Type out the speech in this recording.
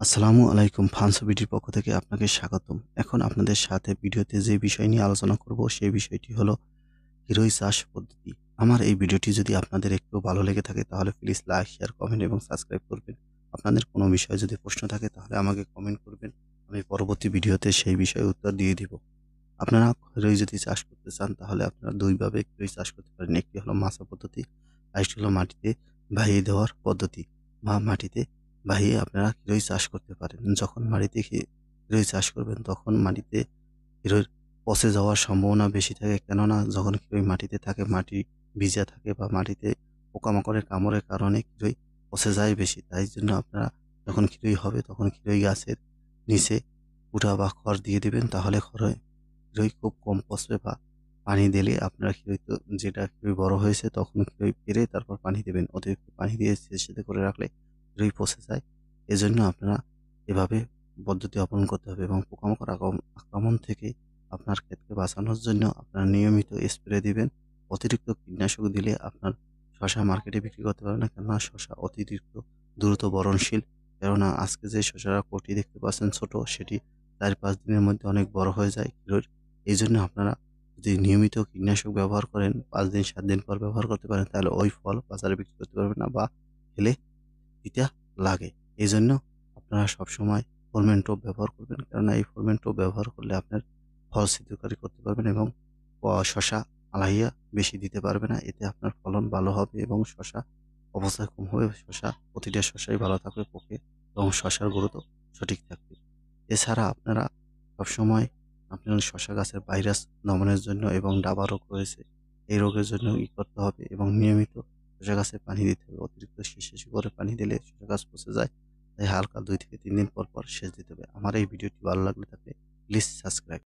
আসসালামু আলাইকুম। ফানসবিটির পক্ষ থেকে আপনাকে স্বাগতম। এখন আপনাদের সাথে ভিডিওতে যে বিষয় নিয়ে আলোচনা করব সেই বিষয়টি হলো হিরোই চাষ পদ্ধতি। আমার এই ভিডিওটি যদি আপনাদের একটু ভালো লেগে থাকে তাহলে প্লিজ লাইক, শেয়ার, কমেন্ট এবং সাবস্ক্রাইব করবেন। আপনাদের কোনো বিষয়ে যদি প্রশ্ন থাকে তাহলে আমাকে কমেন্ট করবেন। আমি পরবর্তী ভিডিওতে সেই বিষয়ে উত্তর দিয়ে দিব। আপনারা হিরোই যদি চাষ করতে চান তাহলে আপনারা ২ ভাবে হিরোই চাষ করতে পারেন। একটি হলো মাচা পদ্ধতি, আরেকটি হলো মাটিতে বাহিয়ে দেওয়ার পদ্ধতি বা মাটিতে বাহিয়ে আপনারা হিরোই চাষ করতে পারেন। যখন মাটিতে হিরোই চাষ করবেন তখন মাটিতে হিরোইর পচে যাওয়ার সম্ভাবনা বেশি থাকে। কেননা যখন হিরোই মাটিতে থাকে, মাটি ভিজা থাকে বা মাটিতে পোকামাকড়ের কামড়ের কারণে হিরোই পচে যায় বেশি। তাই জন্য আপনারা যখন হিরোই হবে তখন হিরোই গাছের নিচে কুটা বা খড় দিয়ে দিবেন, তাহলে হিরোই খুব কম পচবে বা পানি দিলে আপনার হিরোই তো যেটা হিরোই বড় হয়েছে তখন হিরোই পেরে তারপর পানি দিবেন। অতিরিক্ত পানি দিয়ে সেচেতে করে রাখলে হিরোই পচে যায়। এজন্য আপনারা এভাবে পদ্ধতি অবলম্বন করতে হবে এবং পোকামাকড় আক্রমণ থেকে আপনার ক্ষেতকে বাঁচানোর জন্য আপনারা নিয়মিত স্প্রে দিবেন। অতিরিক্ত কীটনাশক দিলে আপনার শসা মার্কেটে বিক্রি করতে পারবেন না, কেননা শসা অতিরিক্ত দ্রুত বরণশীল। কেননা আজকে যে শসার কটি দেখতে পাচ্ছেন ছোট, সেটি ৪-৫ দিনের মধ্যে অনেক বড় হয়ে যায় হিরোর। এইজন্য আপনারা যদি নিয়মিত কীটনাশক ব্যবহার করেন, ৫ দিন ৭ দিন পর ব্যবহার করতে পারেন, তাহলে ওই ফল বাজারে বিক্রি করতে পারবেন না বা খেলে তিতা লাগে। এজন্য আপনারা সবসময় ফরমেনটোপ ব্যবহার করবেন। কেননা এই ফরমেনটোপ ব্যবহার করলে আপনার ফল ছিদ্রকারী করতে পারবেন এবং শসা আলাইয়া বেশি দিতে পারবে না। এতে আপনার ফলন ভালো হবে এবং শসা অবস্থা কম হবে। প্রতিটা শসাই ভালো থাকবে, পকে এবং শসার গ্রোথও সঠিক থাকবে। এছাড়া আপনারা সবসময় আপনার শসা গাছের ভাইরাস দমনের জন্য এবং ডাবা রোগ রয়েছে, এই রোগের জন্য করতে হবে এবং নিয়মিত শসা গাছে পানি দিতে হবে। অতিরিক্ত শিশি করে পানি দিলে শসা গাছ পচে যায়। তাই হালকা ২ থেকে ৩ দিন পর সেচ দিতে হবে। আমার এই ভিডিওটি ভালো লাগলে থাকলে প্লিজ সাবস্ক্রাইব।